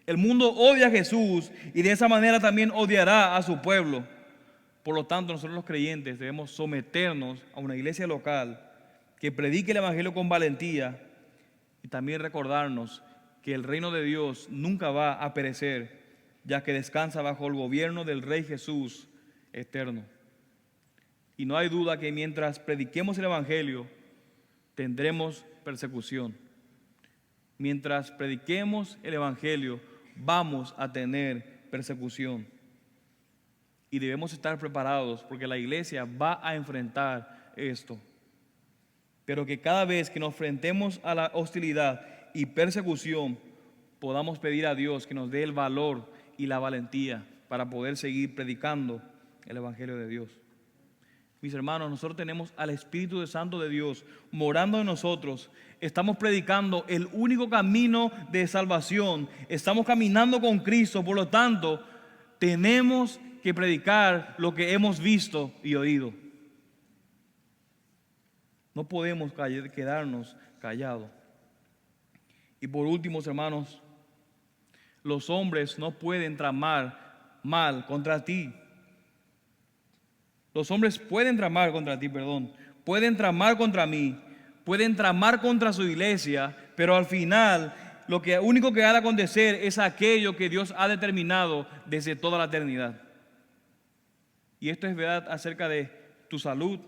El mundo odia a Jesús y de esa manera también odiará a su pueblo. Por lo tanto, nosotros los creyentes debemos someternos a una iglesia local que predique el Evangelio con valentía y también recordarnos que el reino de Dios nunca va a perecer, ya que descansa bajo el gobierno del Rey Jesús eterno. Y no hay duda que mientras prediquemos el Evangelio, tendremos persecución. Mientras prediquemos el Evangelio, vamos a tener persecución. Y debemos estar preparados porque la iglesia va a enfrentar esto. Pero que cada vez que nos enfrentemos a la hostilidad y persecución, podamos pedir a Dios que nos dé el valor y la valentía para poder seguir predicando el Evangelio de Dios. Mis hermanos, nosotros tenemos al Espíritu Santo de Dios morando en nosotros. Estamos predicando el único camino de salvación. Estamos caminando con Cristo. Por lo tanto, tenemos que predicar lo que hemos visto y oído. No podemos quedarnos callados. Y por último, hermanos, los hombres no pueden tramar mal contra ti. Los hombres pueden tramar contra ti, pueden tramar contra mí, pueden tramar contra su iglesia, pero al final lo único que ha de acontecer es aquello que Dios ha determinado desde toda la eternidad. Y esto es verdad acerca de tu salud,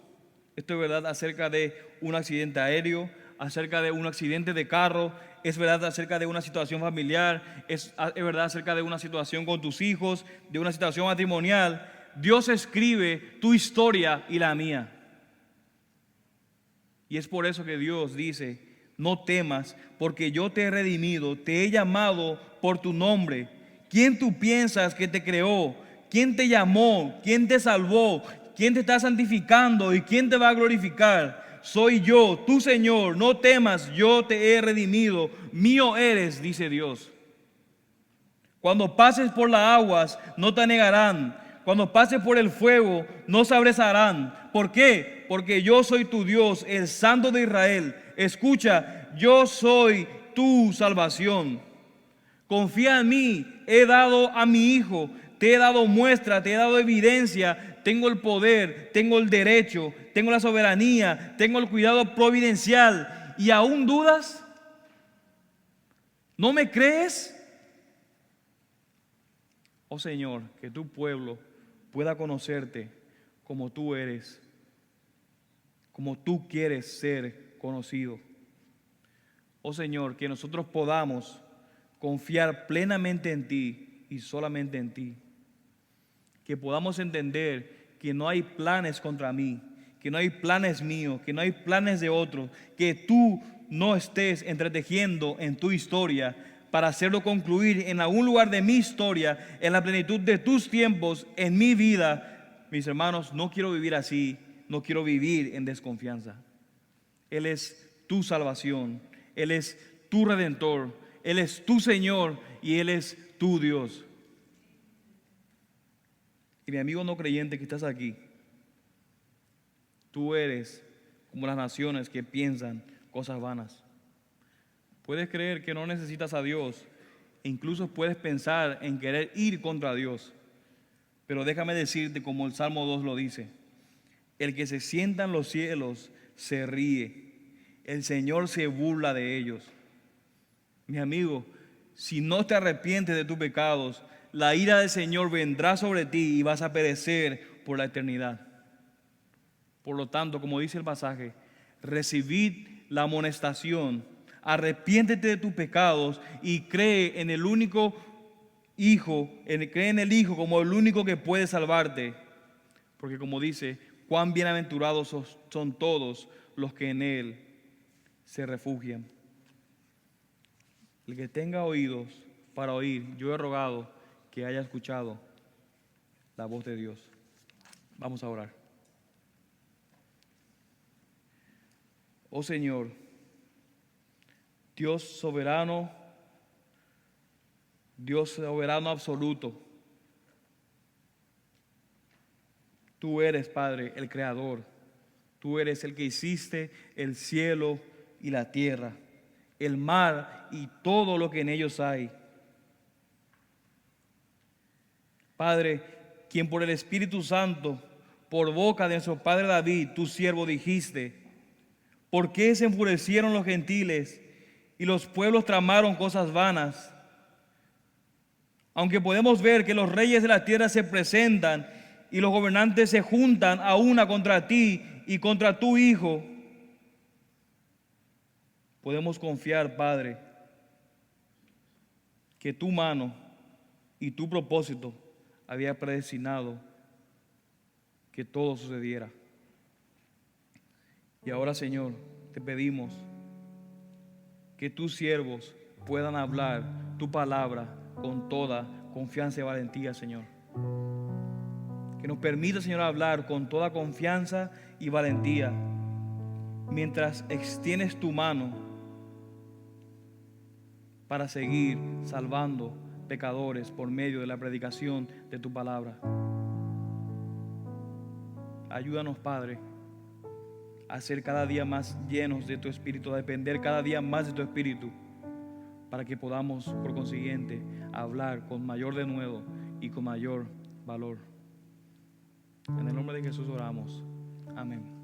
esto es verdad acerca de un accidente aéreo, acerca de un accidente de carro, es verdad acerca de una situación familiar, es verdad acerca de una situación con tus hijos, de una situación matrimonial. Dios escribe tu historia y la mía. Y es por eso que Dios dice: no temas, porque yo te he redimido, te he llamado por tu nombre. ¿Quién tú piensas que te creó? ¿Quién te llamó? ¿Quién te salvó? ¿Quién te está santificando? ¿Y quién te va a glorificar? Soy yo, tu Señor. No temas, yo te he redimido. Mío eres, dice Dios. Cuando pases por las aguas, no te anegarán. Cuando pases por el fuego, no se abrasarán. ¿Por qué? Porque yo soy tu Dios, el Santo de Israel. Escucha, yo soy tu salvación. Confía en mí, he dado a mi Hijo, te he dado muestra, te he dado evidencia. Tengo el poder, tengo el derecho, tengo la soberanía, tengo el cuidado providencial. y aún dudas. ¿No me crees? Oh Señor, que tu pueblo pueda conocerte como tú eres, como tú quieres ser conocido. Oh Señor, que nosotros podamos confiar plenamente en ti y solamente en ti. Que podamos entender que no hay planes contra mí, que no hay planes míos, que no hay planes de otros, que tú no estés entretejiendo en tu historia para hacerlo concluir en algún lugar de mi historia, en la plenitud de tus tiempos, en mi vida. Mis hermanos, no quiero vivir así, no quiero vivir en desconfianza. Él es tu salvación, Él es tu Redentor, Él es tu Señor y Él es tu Dios. Y mi amigo no creyente que estás aquí, tú eres como las naciones que piensan cosas vanas. Puedes creer que no necesitas a Dios e incluso puedes pensar en querer ir contra Dios. Pero déjame decirte, como el Salmo 2 lo dice, el que se sienta en los cielos se ríe, el Señor se burla de ellos. Mi amigo, si no te arrepientes de tus pecados, la ira del Señor vendrá sobre ti y vas a perecer por la eternidad. Por lo tanto, como dice el pasaje, recibid la amonestación, arrepiéntete de tus pecados y cree en el único Hijo, cree en el Hijo como el único que puede salvarte. Porque como dice, cuán bienaventurados son todos los que en Él se refugian. El que tenga oídos para oír, yo he rogado que haya escuchado la voz de Dios. Vamos a orar. Oh Señor, Dios soberano absoluto, tú eres, Padre, el Creador. Tú eres el que hiciste el cielo y la tierra, el mar y todo lo que en ellos hay. Padre, quien por el Espíritu Santo, por boca de nuestro Padre David, tu siervo, dijiste: ¿por qué se enfurecieron los gentiles y los pueblos tramaron cosas vanas? Aunque podemos ver que los reyes de la tierra se presentan y los gobernantes se juntan a una contra ti y contra tu Hijo, podemos confiar, Padre, que tu mano y tu propósito había predestinado que todo sucediera. Y ahora, Señor, te pedimos que tus siervos puedan hablar tu palabra con toda confianza y valentía, Señor. Que nos permita, Señor, hablar con toda confianza y valentía mientras extiendes tu mano para seguir salvando pecadores por medio de la predicación de tu palabra. Ayúdanos, Padre, a ser cada día más llenos de tu Espíritu, a depender cada día más de tu Espíritu, para que podamos, por consiguiente, hablar con mayor denuedo y con mayor valor. En el nombre de Jesús oramos. Amén.